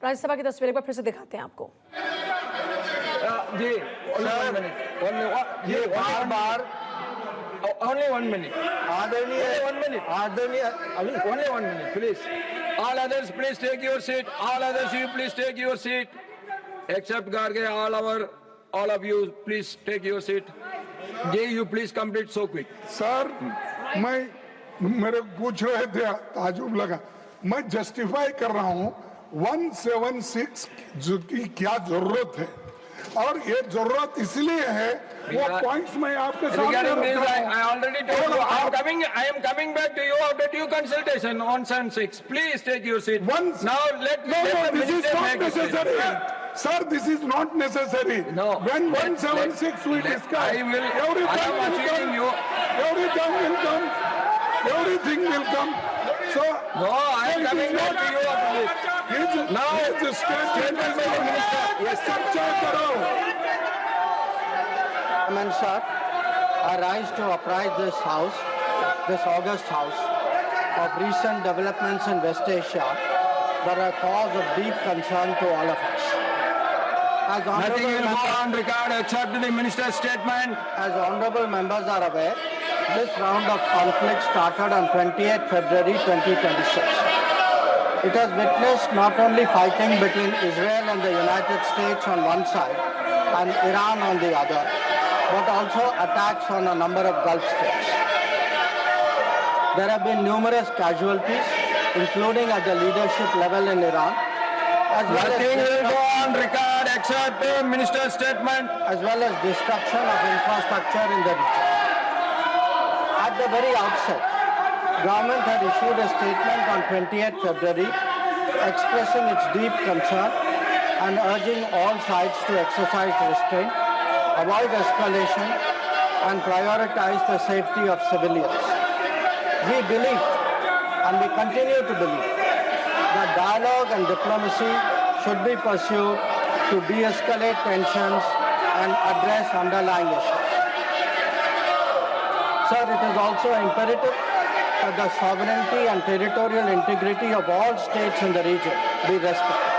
राज्यसभा की तस्वीर एक बार फिर से दिखाते हैं आपको। जी ये बार only 1 minute. Only 1 minute, please. All others, please take your seat. All others, you please take your seat. Except Garge, all of you, please take your seat. Jay, you please complete so quick. Sir मैं मेरे पूछ रहे थे, ताजुब लगा, मैं justify कर रहा हूँ 176 जो की क्या जरूरत है, और ये जरूरत इसलिए है, वो पॉइंट्स मैं आपके सामने Regarding this, I already told you, I am coming back to you after due consultation on 76. Please take your seat. Now let the this is minister not make a statement. necessary. Sir, this is not necessary. No. When 176 we discuss, I am assuring you. Everything will come. So, No, I am coming back to you after this. Now, statement by the minister. Yes, sir. Chairman sir, I rise to apprise this house, this august house, of recent developments in West Asia that are cause of deep concern to all of us. Nothing will go on record except the minister's statement. As honorable members are aware, this round of conflict started on 28 February 2026. It has witnessed not only fighting between Israel and the United States on one side and Iran on the other, but also attacks on a number of Gulf states. There have been numerous casualties, including at the leadership level in Iran, as well Nothing will as go on record except the minister's statement. destruction of infrastructure in the region. At the very outset, government had issued a statement on 28 February expressing its deep concern and urging all sides to exercise restraint, avoid escalation, and prioritize the safety of civilians. We believe, and we continue to believe, that dialogue and diplomacy should be pursued to de-escalate tensions and address underlying issues. Sir, it is also imperative that the sovereignty and territorial integrity of all states in the region be respected.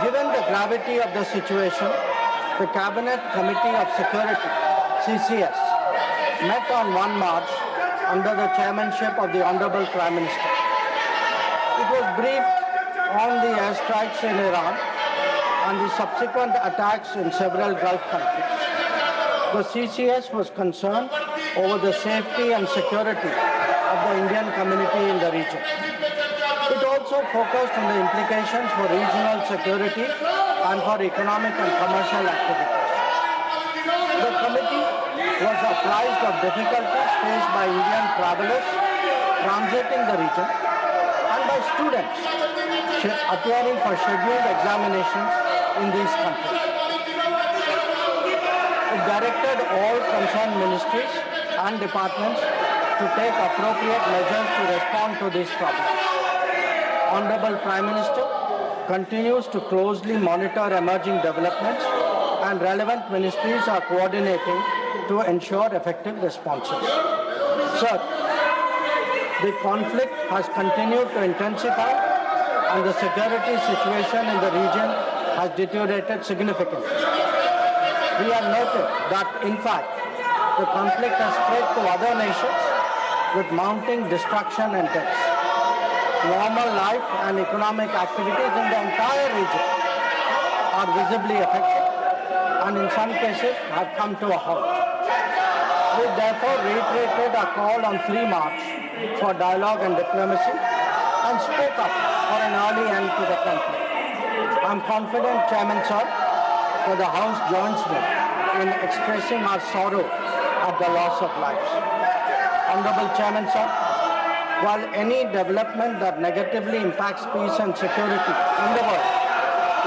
Given the gravity of the situation, the Cabinet Committee of Security, CCS, met on 1 March under the chairmanship of the Honorable Prime Minister. It was briefed on the airstrikes in Iran and the subsequent attacks in several Gulf countries. The CCS was concerned over the safety and security of the Indian community in the region. It also focused on the implications for regional security and for economic and commercial activities. The committee was apprised of difficulties faced by Indian travelers transiting the region and by students appearing for scheduled examinations in these countries. It directed all concerned ministries and departments to take appropriate measures to respond to these problems. Honorable Prime Minister continues to closely monitor emerging developments, and relevant ministries are coordinating to ensure effective responses. Sir, the conflict has continued to intensify and the security situation in the region has deteriorated significantly. We have noted that, in fact, the conflict has spread to other nations with mounting destruction and deaths. Normal life and economic activities in the entire region are visibly affected and in some cases have come to a halt. We therefore reiterated our call on 3 March for dialogue and diplomacy and spoke up for an early end to the conflict. I am confident, Chairman Sir, that the House joins me in expressing our sorrow at the loss of lives. Honorable Chairman Sir, while any development that negatively impacts peace and security in the world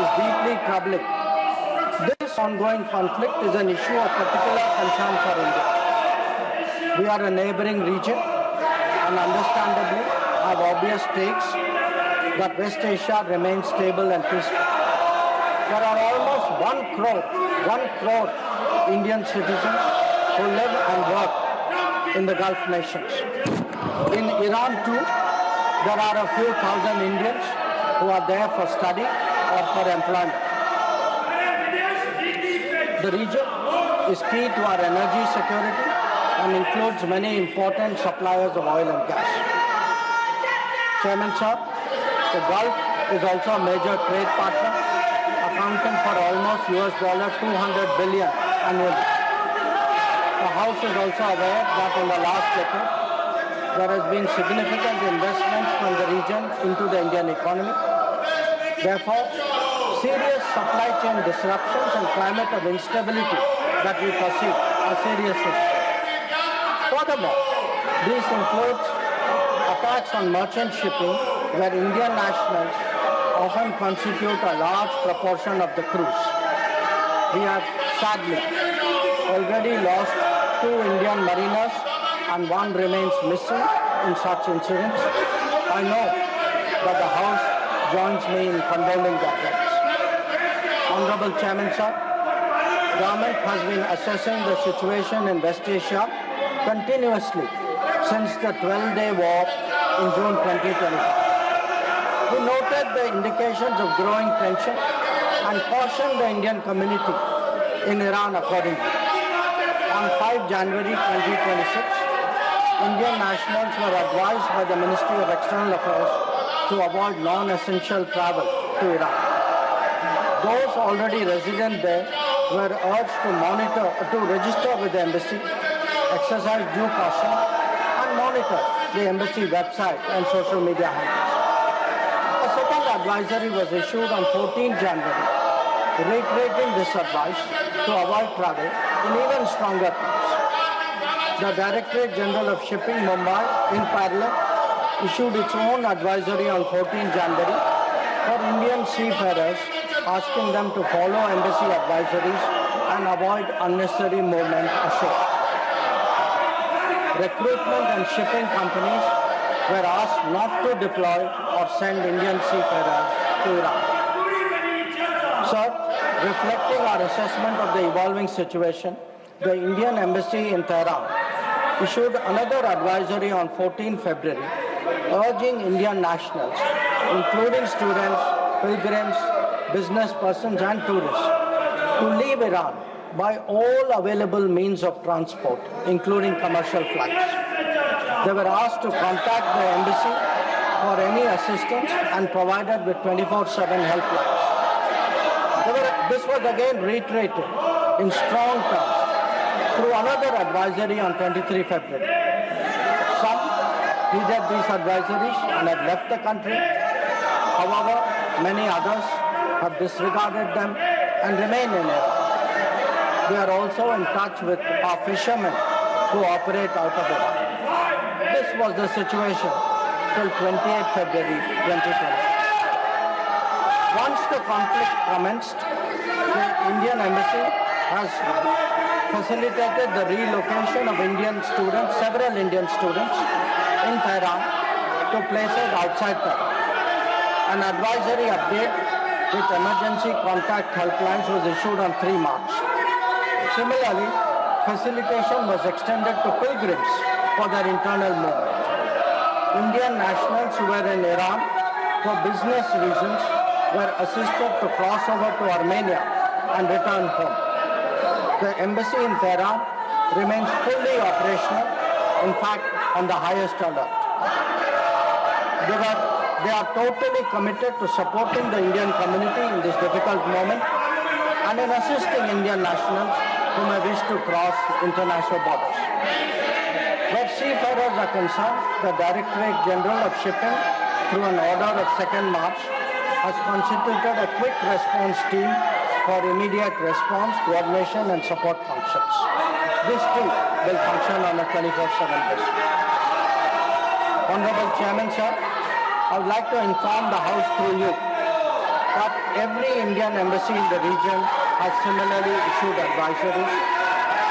is deeply troubling, this ongoing conflict is an issue of particular concern for India. We are a neighboring region and understandably have obvious stakes that West Asia remains stable and peaceful. There are almost 1 crore Indian citizens who live and work in the Gulf nations. In Iran too, there are a few thousand Indians who are there for study or for employment. The region is key to our energy security and includes many important suppliers of oil and gas. Chairman Sir, the Gulf is also a major trade partner, accounting for almost $200 billion annually. The House is also aware that in the last decade, there has been significant investments from the region into the Indian economy. Therefore, serious supply chain disruptions and climate of instability that we perceive are serious issues. Furthermore, these include attacks on merchant shipping, where Indian nationals often constitute a large proportion of the crews. We have sadly already lost 2 Indian mariners and 1 remains missing in such incidents. I know that the House joins me in condoling their deaths. Honorable Chairman Sir, Government has been assessing the situation in West Asia continuously since the 12-day war in June 2025. We noted the indications of growing tension and cautioned the Indian community in Iran accordingly. On 5 January 2026, Indian nationals were advised by the Ministry of External Affairs to avoid non-essential travel to Iran. Those already resident there were urged to register with the embassy, exercise due caution, and monitor the embassy website and social media handles. A second advisory was issued on 14 January, reiterating this advice to avoid travel in even stronger terms. The Directorate General of Shipping, Mumbai, in parallel, issued its own advisory on 14 January for Indian seafarers, asking them to follow embassy advisories and avoid unnecessary movement ashore. Recruitment and shipping companies were asked not to deploy or send Indian seafarers to Iran. Sir, reflecting our assessment of the evolving situation, the Indian Embassy in Tehran issued another advisory on 14 February, urging Indian nationals, including students, pilgrims, business persons and tourists, to leave Iran by all available means of transport, including commercial flights. They were asked to contact the embassy for any assistance and provided with 24/7 helplines. This was again reiterated in strong terms through another advisory on 23 February. Some heeded these advisories and have left the country. However, many others have disregarded them and remain in Iran. We are also in touch with our fishermen who operate out of Iran. This was the situation till 28 February 2020. Once the conflict commenced, the Indian Embassy has facilitated the relocation of several Indian students in Tehran to places outside Tehran. An advisory update with emergency contact helplines was issued on 3 March. Similarly, facilitation was extended to pilgrims for their internal movement. Indian nationals who were in Iran for business reasons were assisted to cross over to Armenia and return home. The embassy in Tehran remains fully operational, in fact, on the highest alert. They are totally committed to supporting the Indian community in this difficult moment and in assisting Indian nationals who may wish to cross international borders. Where seafarers are concerned, the Directorate General of Shipping, through an order of 2nd March, has constituted a quick response team for immediate response, coordination and support functions. This too will function on a 24/7 basis. Honorable Chairman, sir, I would like to inform the House through you that every Indian embassy in the region has similarly issued advisories.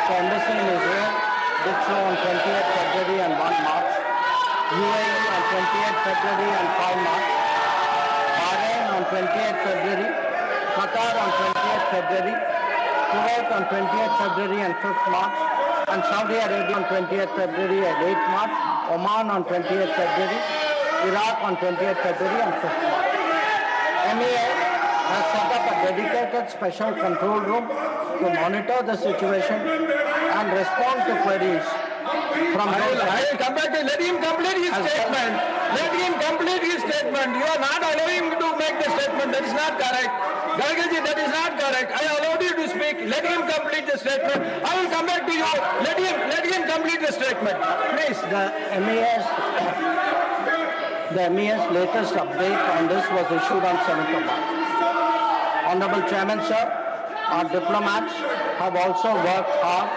The embassy in Israel did so on 28th February and 1 March, UAE on 28th February and 5 March, Bahrain on 28th February, Qatar on 28th February, Kuwait on 28th February and 5th March, and Saudi Arabia on 20th February and 8th March, Oman on 20th February, Iraq on 20th February and 5th March. MEA has set up a dedicated special control room to monitor the situation and respond to queries from I those. will come back to let him complete his statement. Let him complete his statement. You are not allowing him to make the statement. That is not correct. Gargaji, that is not correct. I allowed you to speak. Let him complete the statement. I will come back to you. Let him complete the statement. Please. The MEA's latest update on this was issued on 7th of March. Honorable Chairman, sir, our diplomats have also worked hard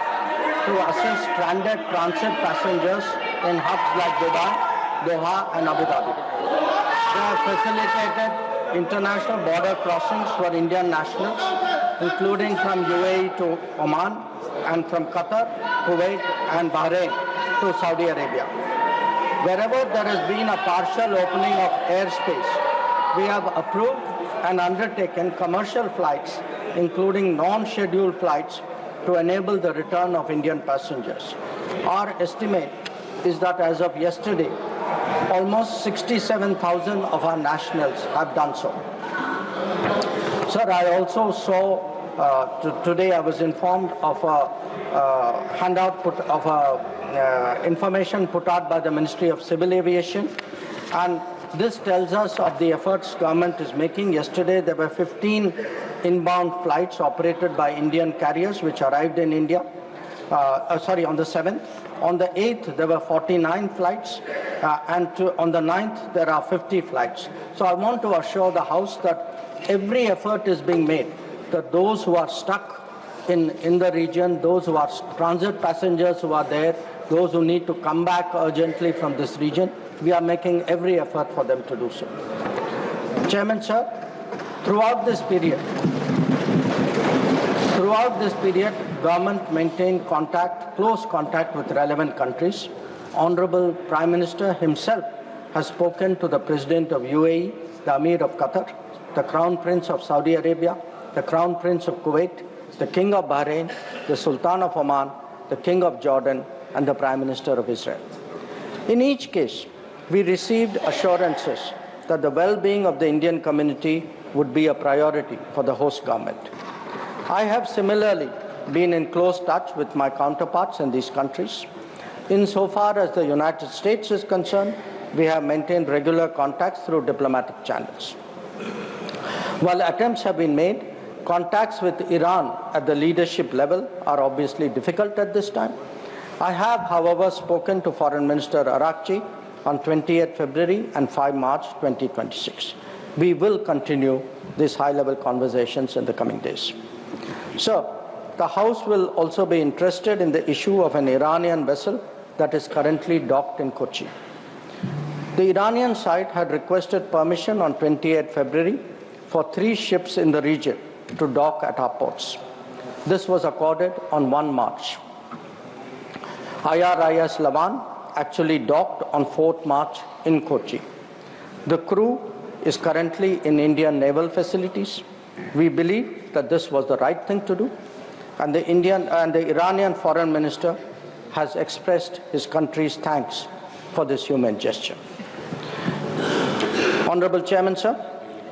to assist stranded transit passengers in hubs like Dubai, Doha and Abu Dhabi. They have facilitated international border crossings for Indian nationals, including from UAE to Oman and from Qatar, Kuwait and Bahrain to Saudi Arabia. Wherever there has been a partial opening of airspace, we have approved and undertaken commercial flights, including non-scheduled flights, to enable the return of Indian passengers. Our estimate is that as of yesterday, almost 67,000 of our nationals have done so. Sir, I also saw, today I was informed of a handout information put out by the Ministry of Civil Aviation, and this tells us of the efforts government is making. Yesterday there were 15 inbound flights operated by Indian carriers which arrived in India. On the 7th. On the 8th there were 49 flights and on the 9th there are 50 flights. So I want to assure the House that every effort is being made that those who are stuck in the region, those who are transit passengers who are there, those who need to come back urgently from this region, we are making every effort for them to do so. Chairman, sir, throughout this period, government maintained close contact with relevant countries. Honorable Prime Minister himself has spoken to the President of UAE, the Amir of Qatar, the Crown Prince of Saudi Arabia, the Crown Prince of Kuwait, the King of Bahrain, the Sultan of Oman, the King of Jordan, and the Prime Minister of Israel. In each case, we received assurances that the well-being of the Indian community would be a priority for the host government. I have similarly been in close touch with my counterparts in these countries. Insofar as the United States is concerned, we have maintained regular contacts through diplomatic channels. While attempts have been made, contacts with Iran at the leadership level are obviously difficult at this time. I have, however, spoken to Foreign Minister Arakchi on 28 February and 5 March 2026. We will continue these high-level conversations in the coming days. Sir, the House will also be interested in the issue of an Iranian vessel that is currently docked in Kochi. The Iranian side had requested permission on 28 February for 3 ships in the region to dock at our ports. This was accorded on 1 March. IRIS Lavan actually docked on 4th March in Kochi. The crew is currently in Indian naval facilities. We believe that this was the right thing to do, and the Iranian foreign minister has expressed his country's thanks for this humane gesture. Honorable Chairman, sir,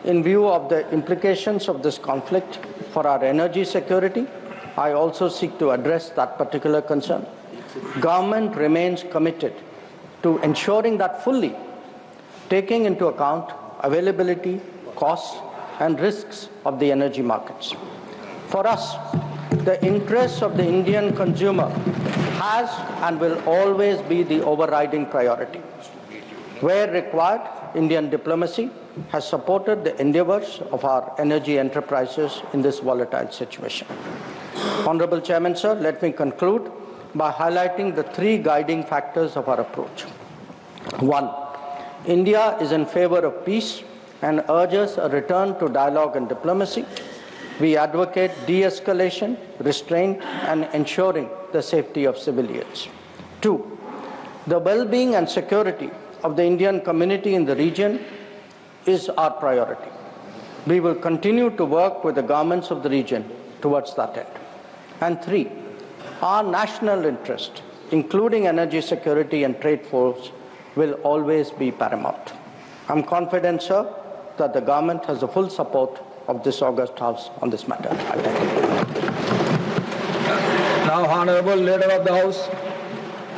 in view of the implications of this conflict for our energy security, I also seek to address that particular concern. Government remains committed to ensuring that fully taking into account availability, costs, and risks of the energy markets. For us, the interests of the Indian consumer has and will always be the overriding priority. Where required, Indian diplomacy has supported the endeavors of our energy enterprises in this volatile situation. Honorable Chairman, sir, let me conclude by highlighting the 3 guiding factors of our approach. 1. India is in favor of peace and urges a return to dialogue and diplomacy. We advocate de-escalation, restraint, and ensuring the safety of civilians. 2. The well-being and security of the Indian community in the region is our priority. We will continue to work with the governments of the region towards that end. And 3. Our national interest, including energy security and trade flows, will always be paramount. I'm confident, sir, that the government has the full support of this august House on this matter. I thank you. Now, Honorable Leader of the House,